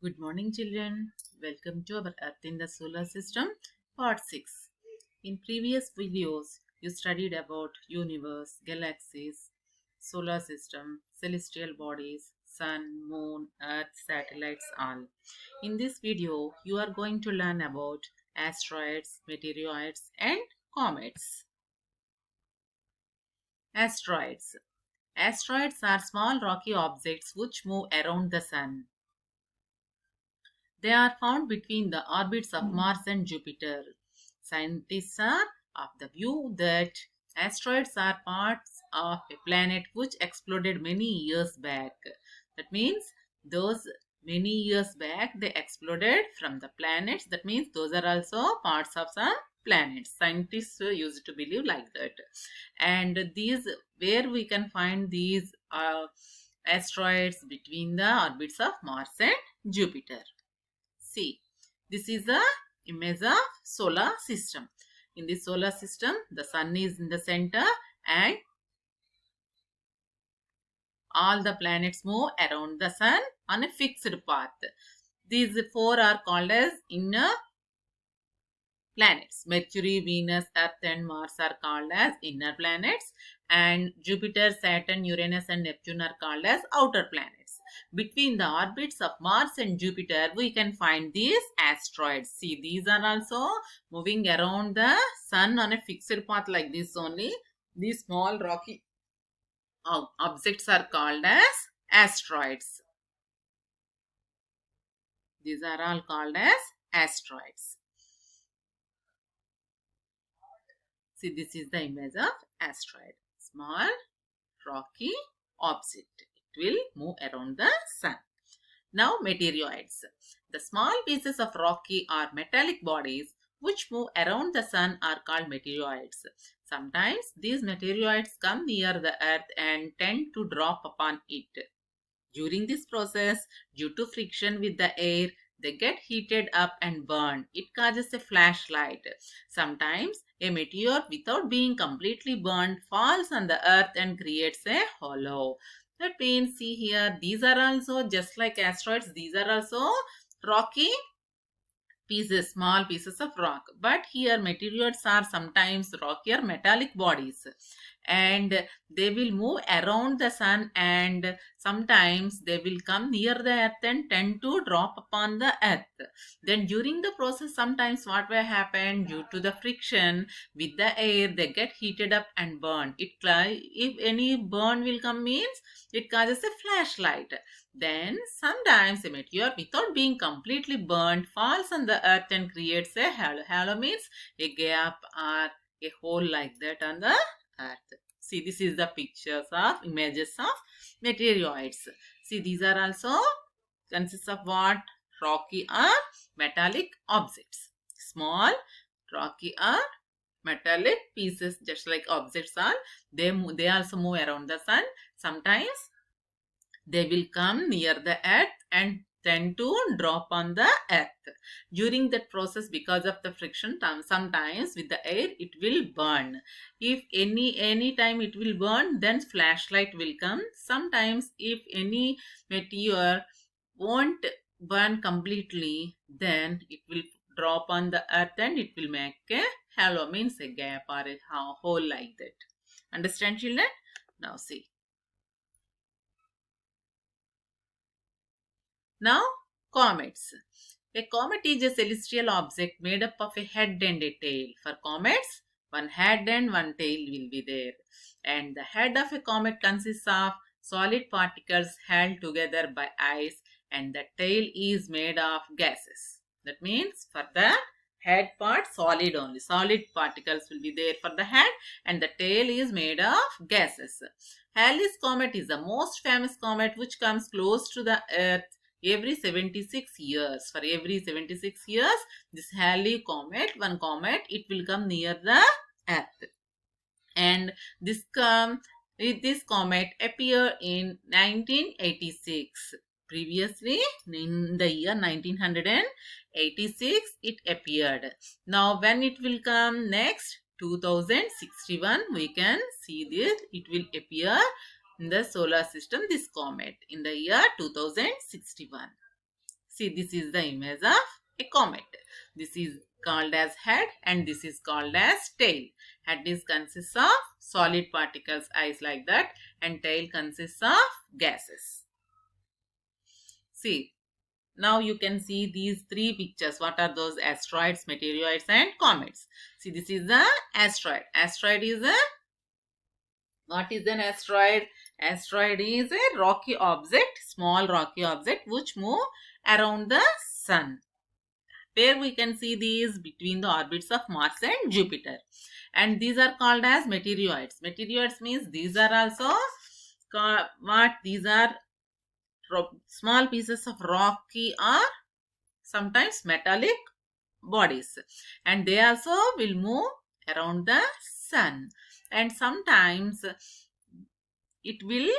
Good morning, children. Welcome to our Earth in the Solar System, Part 6. In previous videos, you studied about universe, galaxies, solar system, celestial bodies, sun, moon, earth, satellites, all. In this video, you are going to learn about asteroids, meteoroids, and comets. Asteroids. Asteroids are small rocky objects which move around the sun. They are found between the orbits of Mars and Jupiter. Scientists are of the view that asteroids are parts of a planet which exploded many years back. That means those many years back they exploded from the planets. That means those are also parts of some planets. Scientists used to believe like that. And these where we can find these asteroids between the orbits of Mars and Jupiter. See, this is the image of solar system. In the solar system, the sun is in the center and all the planets move around the sun on a fixed path. These four are called as inner planets. Mercury, Venus, Earth and Mars are called as inner planets, and Jupiter, Saturn, Uranus and Neptune are called as outer planets. Between the orbits of Mars and Jupiter, we can find these asteroids. See, these are also moving around the sun on a fixed path like this only. These small rocky objects are called as asteroids. These are all called as asteroids. See, this is the image of asteroid. Small, rocky object. It will move around the sun. Now, meteoroids. The small pieces of rocky or metallic bodies which move around the sun are called meteoroids. Sometimes these meteoroids come near the earth and tend to drop upon it. During this process, due to friction with the air, they get heated up and burned. It causes a flashlight. Sometimes a meteor, without being completely burned, falls on the earth and creates a hollow. That means, see here, these are also just like asteroids. These are also rocky pieces, small pieces of rock. But here meteoroids are sometimes rockier metallic bodies, and they will move around the sun, and sometimes they will come near the earth and tend to drop upon the earth. Then during the process, sometimes what will happen, due to the friction with the air, they get heated up and burned. If any burn will come means it causes a flashlight. Then sometimes a meteor, without being completely burned, falls on the earth and creates a halo. Halo means a gap or a hole like that on the earth. See, this is the pictures of images of meteoroids. See, these are also consists of what? Rocky or metallic objects. Small, rocky or metallic pieces, just like objects are. They also move around the sun. Sometimes they will come near the earth and tend to drop on the earth. During that process, because of the friction, sometimes with the air it will burn. If any time it will burn, then flashlight will come. Sometimes if any meteor won't burn completely, then it will drop on the earth and it will make a halo, means a gap or a hole like that. Understand, children? Now see. Now, comets. A comet is a celestial object made up of a head and a tail. For comets, one head and one tail will be there. And the head of a comet consists of solid particles held together by ice, and the tail is made of gases. That means for the head part, solid only. Solid particles will be there for the head, and the tail is made of gases. Halley's comet is the most famous comet which comes close to the earth every 76 years. For every 76 years, this Halley comet, one comet, it will come near the earth. And this comet appeared in 1986. Previously, in the year 1986, it appeared. Now, when it will come next, 2061, we can see this. It will appear in the solar system, this comet, in the year 2061. See, this is the image of a comet. This is called as head and this is called as tail. Head is consists of solid particles, eyes like that, and tail consists of gases. See, now you can see these three pictures. What are those? Asteroids, meteoroids, and comets. See, this is the asteroid. Asteroid is a, what is an asteroid? Asteroid is a rocky object, small rocky object which move around the sun. Where we can see these between the orbits of Mars and Jupiter. And these are called as meteoroids. Meteoroids means these are also these are small pieces of rocky or sometimes metallic bodies, and they also will move around the sun, and sometimes it will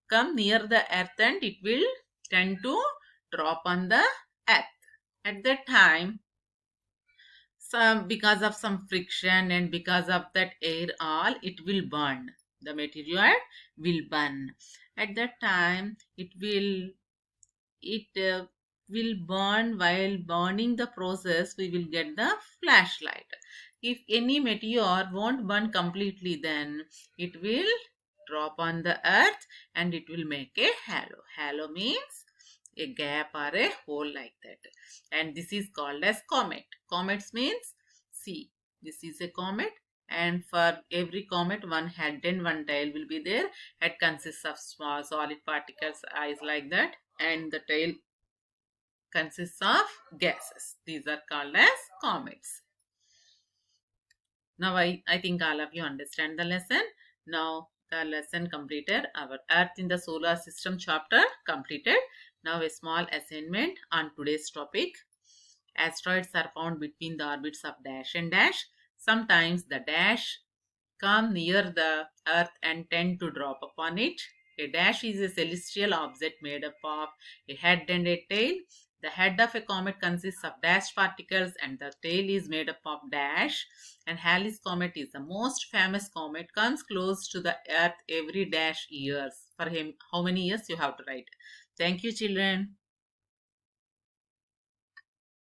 come near the earth and it will tend to drop on the earth. At that time, because of some friction and because of that air all, it will burn. The meteoroid will burn. At that time, it will burn. While burning the process, we will get the flashlight. If any meteor won't burn completely, then it will drop on the earth and it will make a halo. Halo means a gap or a hole like that, and this is called as comet. Comets means, see, this is a comet, and for every comet one head and one tail will be there. Head consists of small solid particles, eyes like that, and the tail consists of gases. These are called as comets. Now I think all of you understand the lesson. Now the lesson completed. Our Earth in the Solar System chapter completed. Now a small assignment on today's topic. Asteroids are found between the orbits of dash and dash. Sometimes the dash come near the Earth and tend to drop upon it. A dash is a celestial object made up of a head and a tail. The head of a comet consists of dash particles and the tail is made up of dash. And Halley's comet is the most famous comet, comes close to the earth every dash years. For him, how many years you have to write? Thank you, children.